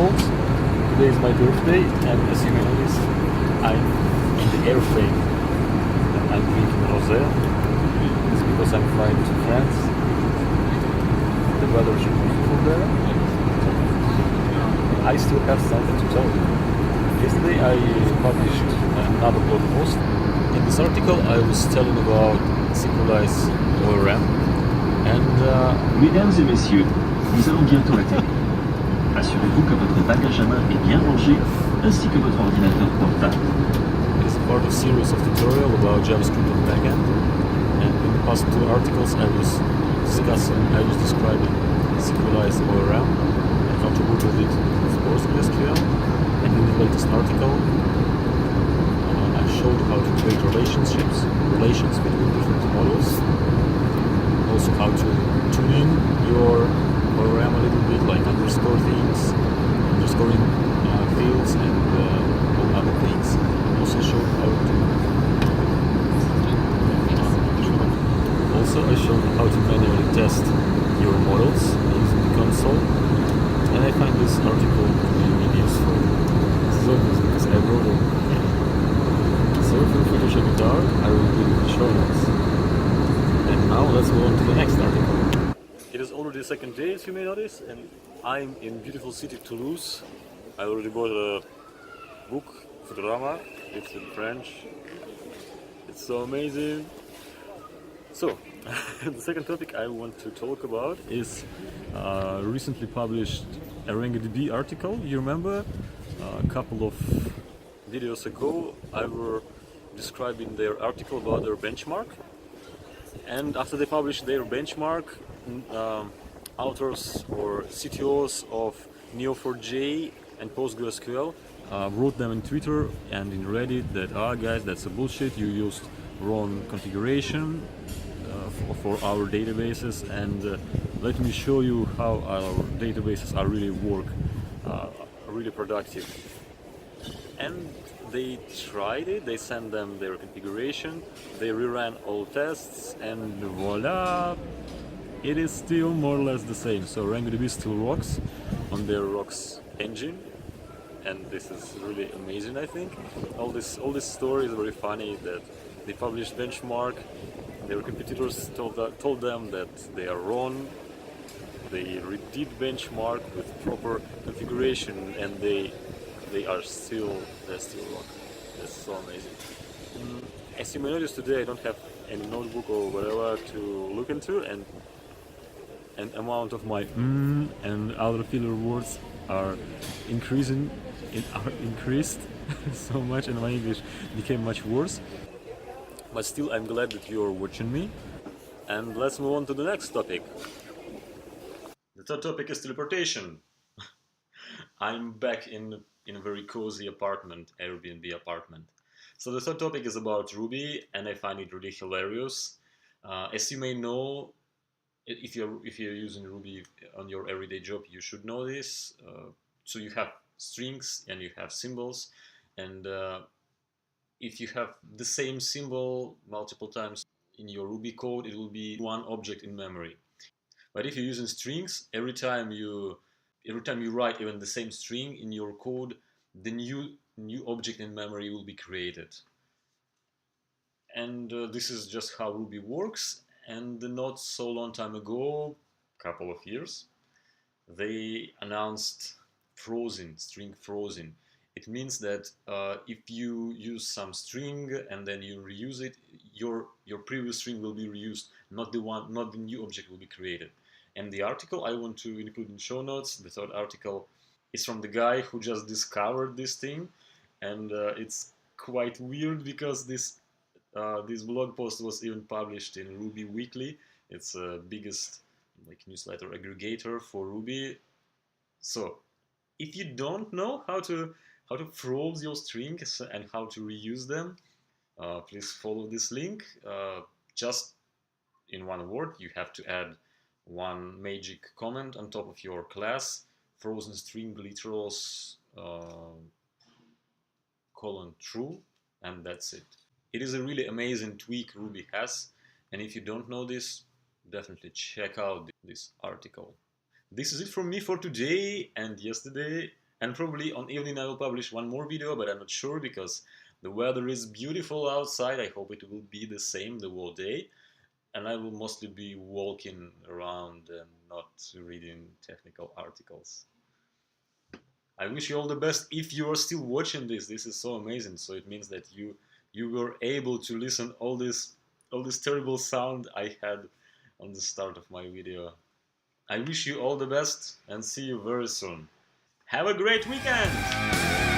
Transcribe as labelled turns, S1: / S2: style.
S1: folks. Today is my birthday, and as you may notice, I'm in the airplane. I'm drinking rosé. It's because I'm flying to France. The weather is beautiful there. I still have something to tell you. Yesterday I published another blog post. In this article I was telling about Sequelize ORM and
S2: Mesdames et messieurs, nous allons bientôt atterrir. Assurez-vous que votre bagage à main est bien rangé, ainsi que votre ordinateur portable.
S1: it is part of a series of tutorials about JavaScript and backend. And in the past two articles I was describing Sequelize ORM and how to work with it with PostgreSQL. And in the latest article I showed how to create relations between different models. Also how to tune in your ORM a little bit, like underscoring fields and all other things. Also showed I showed how to manually test your models using the console. And I find this article really useful. This is obvious because I wrote it. So feel free to check it out. I will put it in the show notes. And now let's move on to the next article. It is already the second day, as you may notice, and I'm in beautiful city Toulouse. I already bought a book, Futurama. It's in French. It's so amazing. So, the second topic I want to talk about is recently published ArangoDB article. You remember a couple of videos ago I were describing their article about their benchmark, and after they published their benchmark, authors or CTOs of Neo4j and PostgreSQL wrote them in Twitter and in Reddit that guys, that's a bullshit, you used wrong configuration for our databases, and let me show you how our databases are really really productive. And they tried it, they sent them their configuration, they reran all tests, and voila, it is still more or less the same. So ArangoDB still rocks on their rocks engine, and this is really amazing. I think all this story is very funny that they published benchmark, their competitors told them that they are wrong, they redid benchmark with proper configuration, and they are still wrong. That's so amazing. As you may notice, today I don't have any notebook or whatever to look into, and an amount of my and other filler words are increased so much, and my English became much worse. But still, I'm glad that you're watching me. And let's move on to the next topic. The third topic is teleportation. I'm back in a very cozy apartment, Airbnb apartment. So the third topic is about Ruby, and I find it really hilarious. As you may know, if you're using Ruby on your everyday job, you should know this. So you have strings and you have symbols, and if you have the same symbol multiple times in your Ruby code, it will be one object in memory. But if you're using strings, every time you write even the same string in your code, the new object in memory will be created. And this is just how Ruby works. And not so long time ago, couple of years, they announced string frozen. It means that if you use some string and then you reuse it, your previous string will be reused, not the new object will be created. And the article I want to include in show notes, the third article, is from the guy who just discovered this thing, and it's quite weird because this blog post was even published in Ruby Weekly. It's the biggest newsletter aggregator for Ruby. So if you don't know how to froze your strings and how to reuse them, please follow this link. Just in one word, you have to add one magic comment on top of your class, frozen string literals :true, and that's it. It is a really amazing tweak Ruby has, and if you don't know this, definitely check out this article. This is it from me for today and yesterday. And probably on evening I will publish one more video, but I'm not sure because the weather is beautiful outside. I hope it will be the same the whole day. And I will mostly be walking around and not reading technical articles. I wish you all the best. If you are still watching this is so amazing. So it means that you were able to listen all this terrible sound I had on the start of my video. I wish you all the best and see you very soon. Have a great weekend!